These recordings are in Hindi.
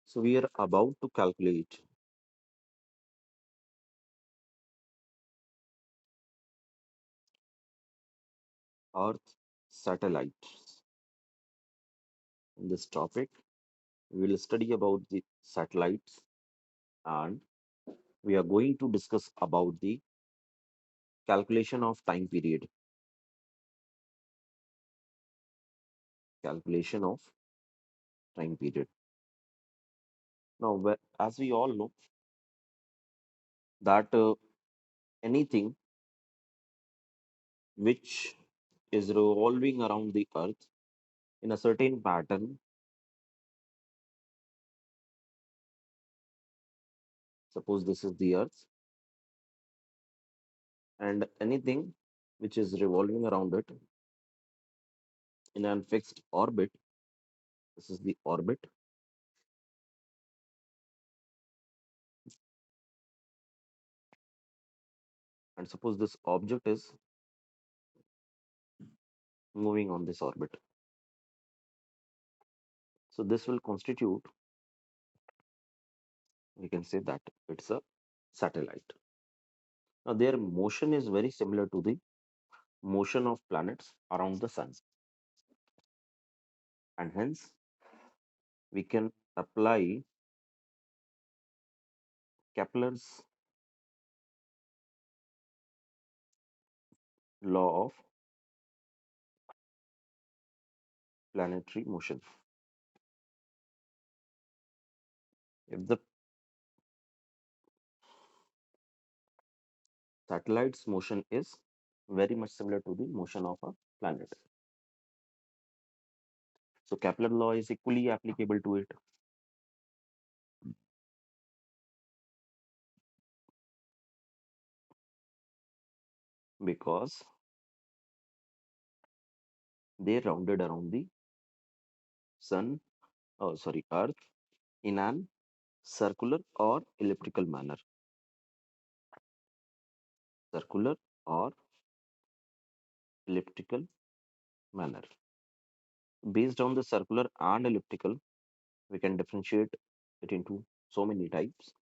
So we are about to calculate Earth satellites. In this topic, we will study about the satellites and we are going to discuss about the calculation of time period. Calculation of time period. Now, as we all know that anything which is revolving around the Earth in a certain pattern, suppose this is the Earth, and anything which is revolving around it in an fixed orbit, this is the orbit, and suppose this object is moving on this orbit. So this will constitute, we can say that it's a satellite. Now their motion is very similar to the motion of planets around the sun, and hence we can apply Kepler's law of planetary motion. If the satellite's motion is very much similar to the motion of a planet, so Kepler law is equally applicable to it. Because they rounded around the sun, oh sorry, Earth in an circular or elliptical manner. Circular or elliptical manner. Based on the circular and elliptical, we can differentiate it into so many types,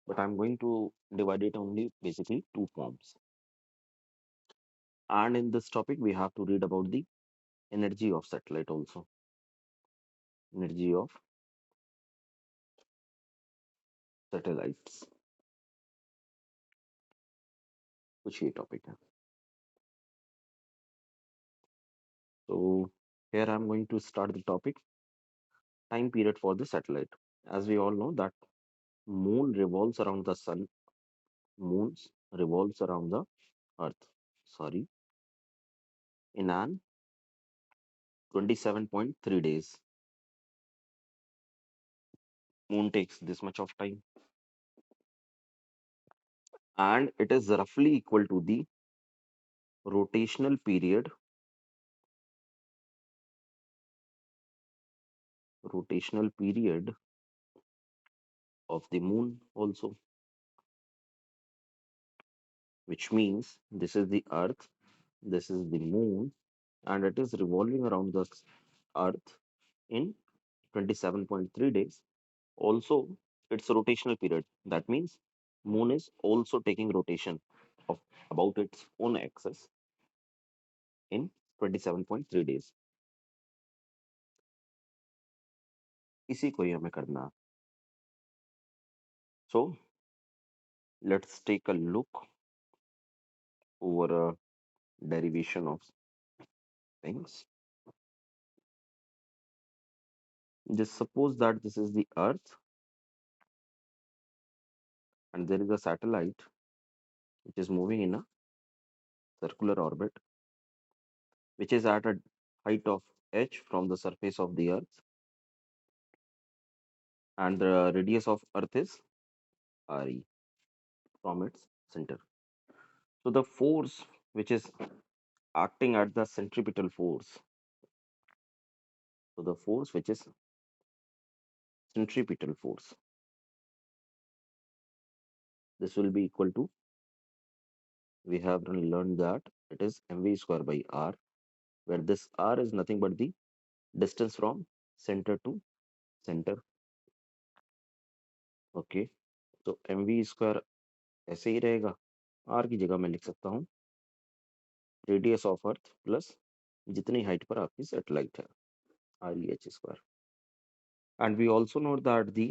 but I'm going to divide it only basically two forms. And in this topic, we have to read about the energy of satellite also. Energy of satellites. कुछ ये topic है. So here I'm going to start the topic time period for the satellite. As we all know that moon revolves around the sun, moons revolves around the earth. Sorry, in an 27.3 days. Moon takes this much of time, and it is roughly equal to the rotational period of the moon also, which means this is the earth, this is the moon, and it is revolving around the earth in 27.3 days. Also, its rotational period. That means moon is also taking rotation of about its own axis in 27.3 days. इसी को ही हमें करना है. So let's take a look over a derivation of things. Just suppose that this is the earth and there is a satellite which is moving in a circular orbit, which is at a height of h from the surface of the earth, and the radius of earth is re from its center. So the force which is acting at the centripetal force, so the force which is centripetal force, this will be equal to, we have learned that it is mv square by r, where this r is nothing but the distance from center to center. Okay, तो एम वी स्क्वायर ऐसे ही रहेगा। आर की जगह मैं लिख सकता हूँ रेडियस ऑफ अर्थ प्लस जितनी हाइट पर आपकी सैटेलाइट है, R E H square. And we also note that the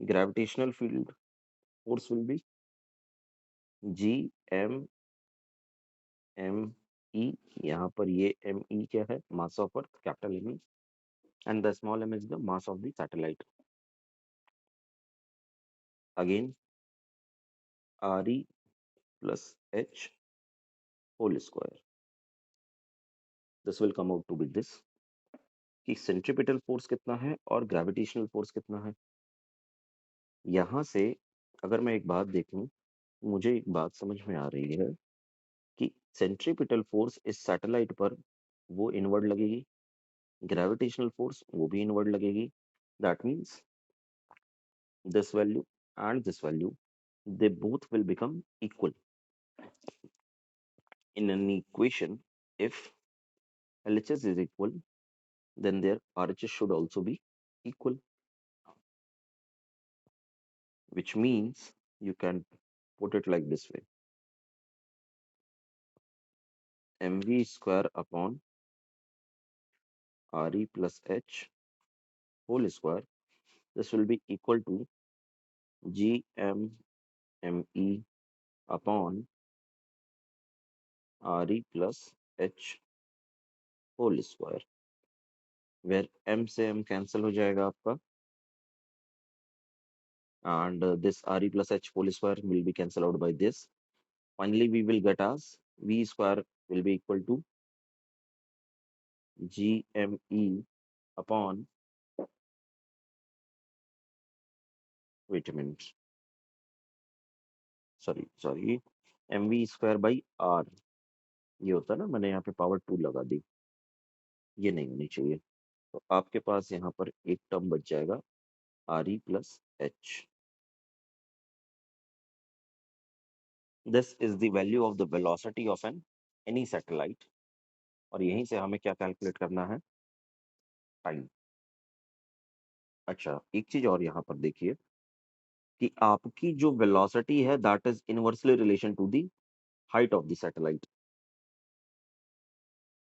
gravitational field force will be G M M E. यहाँ पर ये एम ई क्या है, mass of earth, capital M E, and the small M is the mass of the satellite. Again R E plus H whole square, this will come out to be this, कि सेंट्रीपिटल फोर्स कितना है और ग्रेविटेशनल फोर्स कितना है। यहाँ से अगर मैं एक बात देखूं, मुझे एक बात समझ में आ रही है कि सेंट्रीपिटल फोर्स इस सैटेलाइट पर वो इनवर्ड लगेगी, ग्रेविटेशनल फोर्स वो भी इनवर्ड लगेगी। That means this value and this value, they both will become equal in an equation. If LHS is equal, then their RHS should also be equal, which means you can put it like this way: mv square upon re plus h whole square, this will be equal to gm me upon re plus h whole square, where m से m cancel हो जाएगा आपका, and this re plus h whole square will be cancelled out by this. Finally, we will get as v square will be equal to gme upon, wait a minute, sorry, mv square by r, ये होता है ना, मैंने यहाँ पे पावर 2 लगा दी, ये नहीं होनी चाहिए। तो आपके पास यहाँ पर एक टर्म बच जाएगा R E plus H. This is the value of the velocity of an any satellite, और यहीं से हमें क्या कैलकुलेट करना है, टाइम। अच्छा, एक चीज और यहाँ पर देखिए कि आपकी जो वेलोसिटी है that is inversely relation to the height of the satellite.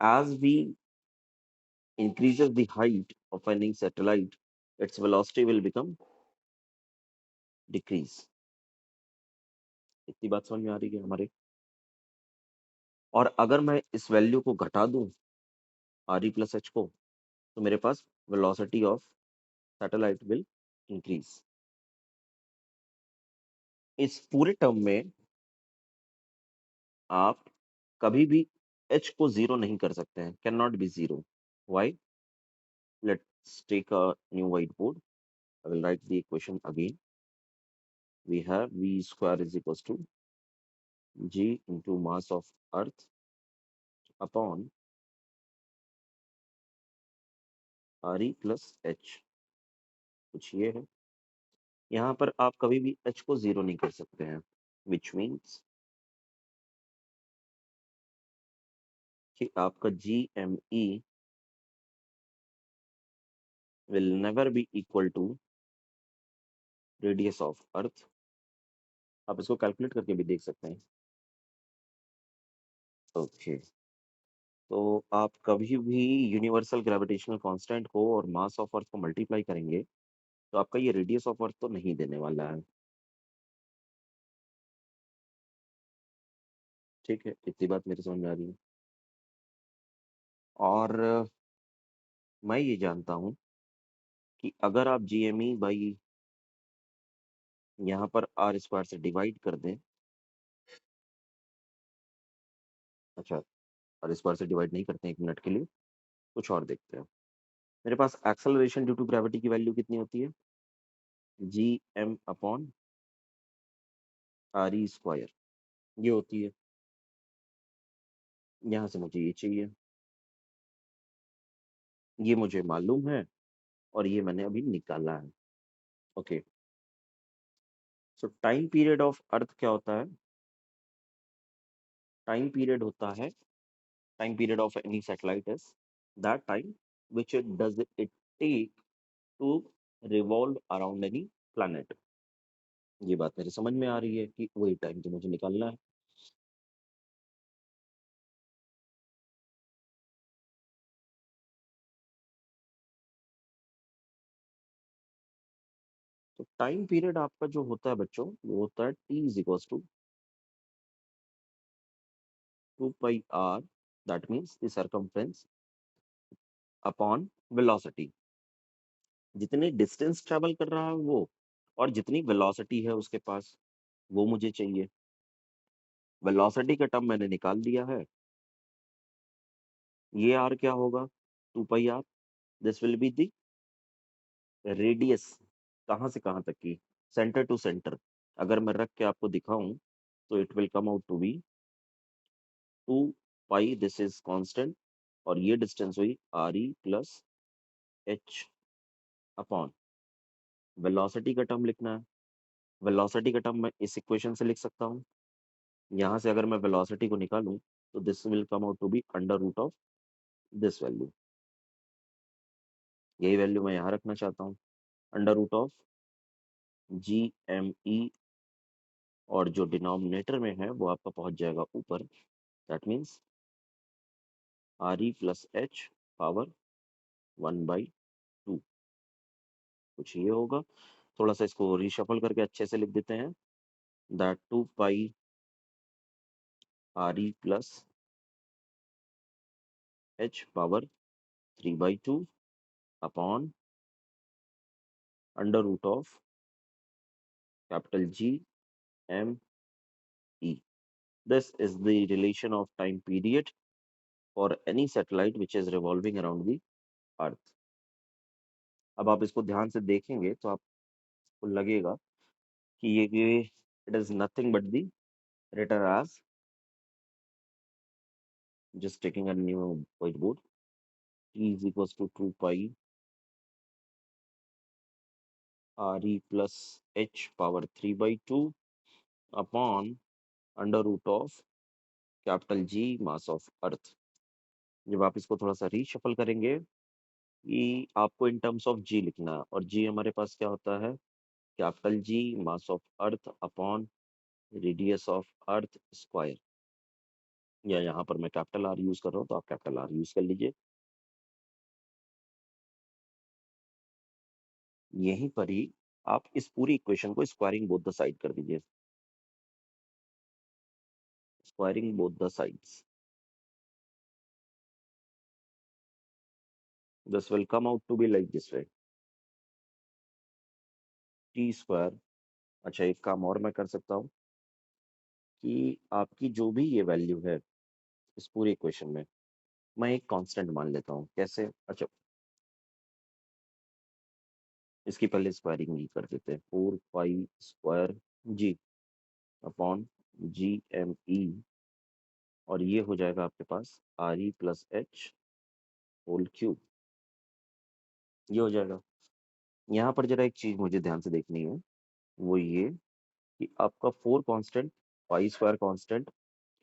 As we increases the height of any satellite, its velocity will become decrease। इतनी बात समझ में आ रही है हमारे। और अगर मैं इस वैल्यू को घटा दूं आर ई प्लस एच को, तो मेरे पास velocity of satellite will increase. इस पूरे टर्म में आप कभी भी एच को जीरो नहीं कर सकते हैं, can not be zero. Why? Let's take a new white board, I will write the equation again. We have v square is equals to g into mass of earth upon R E plus H, कुछ ये है। यहाँ पर आप कभी भी एच को जीरो नहीं कर सकते हैं, विच मीन्स कि आपका G M E will never be equal to radius of earth. आप इसको कैलकुलेट करके भी देख सकते हैं। ओके, तो आप कभी भी यूनिवर्सल ग्रेविटेशनल कांस्टेंट को और मास ऑफ अर्थ को मल्टीप्लाई करेंगे तो आपका ये रेडियस ऑफ अर्थ तो नहीं देने वाला है। ठीक है, इतनी बात मेरे समझ में आ रही है। और मैं ये जानता हूँ कि अगर आप जी एम ई बाई यहाँ पर आर स्क्वायर से डिवाइड कर दें, अच्छा, आर स्क्वायर से डिवाइड नहीं करते हैं, एक मिनट के लिए कुछ और देखते हैं। मेरे पास एक्सेलरेशन ड्यू टू ग्रेविटी की वैल्यू कितनी होती है, G M upon R E square, ये होती है। यहाँ से मुझे ये चाहिए, ये मुझे मालूम है, और ये मैंने अभी निकाला है। Okay, so time period of earth क्या होता है, टाइम पीरियड होता है, time period of any satellite is that time which it does it take to revolve around any planet। ये बात मेरे समझ में आ रही है कि वही टाइम तो मुझे निकालना है। तो टाइम पीरियड आपका जो होता है बच्चों, वो होता है T is equals to 2 pi R, that means the circumference upon velocity. जितनी डिस्टेंस ट्रेवल कर रहा है वो, और जितनी वेलोसिटी है उसके पास, वो मुझे चाहिए। वेलोसिटी का टर्म मैंने निकाल दिया है। ये आर क्या होगा? 2 pi r. This will be the radius. कहाँ से कहाँ तक की? Centre to centre. अगर मैं रख के आपको दिखाऊं, तो it will come out to be 2 pi, this is constant, और ये डिस्टेंस हुई आर ई प्लस एच अपॉन वेलोसिटी का टर्म लिखना है। वेलोसिटी का टर्म मैं इस इक्वेशन से लिख सकता हूँ। यहाँ से अगर मैं वेलोसिटी को निकालूं, तो this will come out to be under root of this value. यही वैल्यू मैं यहाँ रखना चाहता हूँ, under root of G M E, और जो डिनोमिनेटर में है वो आपका पहुंच जाएगा ऊपर। That means R E plus H power 1/2। कुछ ये होगा। थोड़ा सा इसको रिशफल करके अच्छे से लिख देते हैं, that 2 pi R E plus H power 3/2 upon under root of capital G M E. This is the relation of time period for any satellite which is revolving around the Earth. अब आप इसको ध्यान से देखेंगे तो आपको लगेगा कि ये it is nothing but the written as, just taking a new whiteboard, t is equals to 2 pi re plus h power 3/2 upon under root of capital G mass of earth. जब आप इसको थोड़ा सा रीशफल करेंगे, कि आपको इन टर्म्स ऑफ जी लिखना है, और जी हमारे पास क्या होता है? Capital G mass of earth upon radius of earth square. या यहाँ पर मैं कैपिटल आर यूज कर रहा हूँ, तो आप कैपिटल आर यूज कर लीजिए। यहीं पर ही आप इस पूरी इक्वेशन को स्क्वायरिंग बोथ द साइड कर दीजिए। Squaring both the sides, this will come out to be like this way, T square. अच्छा, एक काम और मैं कर सकता हूँ, कि आपकी जो भी ये वैल्यू है इस पूरी इक्वेशन में, मैं एक कांस्टेंट मान लेता हूँ। कैसे? अच्छा, इसकी पहले स्क्वायरिंग ही कर देते हैं। 4 पाई जी अपॉन जी एम ई, और ये हो जाएगा आपके पास आर ई प्लस एच होल क्यूब। ये हो जाएगा। यहाँ पर जरा एक चीज मुझे ध्यान से देखनी है, वो ये कि आपका 4 constant, pi square constant,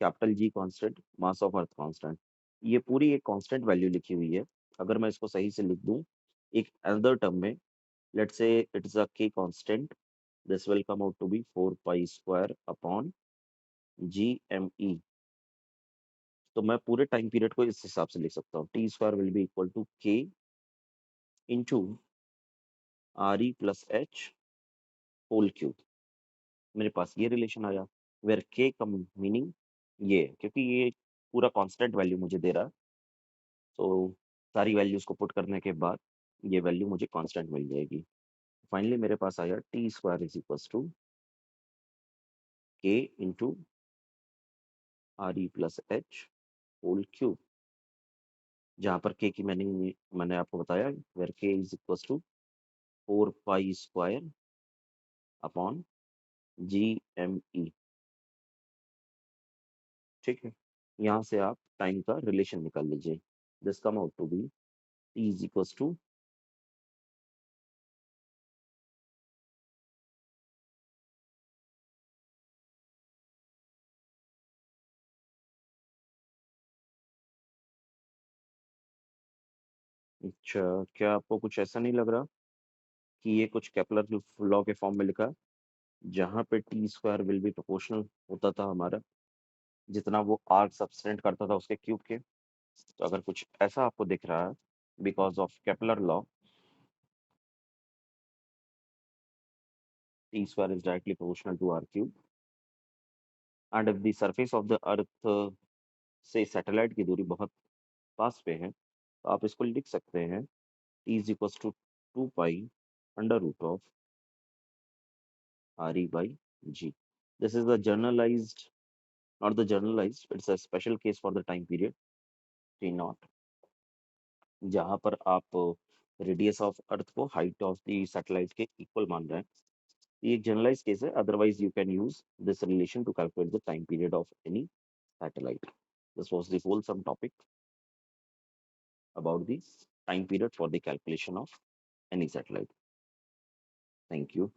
capital G constant, mass of earth constant, ये पूरी एक कांस्टेंट वैल्यू लिखी हुई है। अगर मैं इसको सही से लिख दूं एक अनदर टर्म में, let's say it is a k constant, this will come out to be 4 pi square upon G M e. तो मैं पूरे टाइम पीरियड को इस हिसाब से लिख सकता हूँ, T square will be equal to k into r E plus H whole cube. मेरे पास ये रिलेशन आया, वेयर के का मीनिंग ये है, क्योंकि ये पूरा कांस्टेंट वैल्यू मुझे दे रहा है। तो सारी वैल्यूज को पुट करने के बाद ये वैल्यू मुझे कांस्टेंट मिल जाएगी। फाइनली मेरे पास आया T square is equal to k into r E plus H whole cube. जहाँ पर के की मैंने आपको बताया, where k is equal to 4 pi square upon G M e. ठीक है, यहाँ से आप टाइम का रिलेशन निकाल लीजिए। This come out to be T is equal to, अच्छा, क्या आपको कुछ ऐसा नहीं लग रहा कि ये कुछ केपलर लॉ के फॉर्म में लिखा है? जहाँ पे T square will B proportional होता था हमारा, जितना वो आर्क सबटेंड करता था उसके क्यूब के। तो अगर कुछ ऐसा आपको दिख रहा है, because of Kepler law, T square is directly proportional to R cube. And if the surface of the earth से सैटेलाइट की दूरी बहुत पास पे है, तो आप इसको लिख सकते हैं, T is equal to 2 pi under root of R E by G. This is the generalized, not the generalized, it's a special case for the time period T not, जहाँ पर आप रेडियस ऑफ अर्थ को हाइट ऑफ द सैटेलाइट के इक्वल मान रहे हैं। ये एक जनरलाइज केस है, otherwise you can use this relation to calculate the time period of any satellite. This was the wholesome topic about the time period for the calculation of any satellite. Thank you.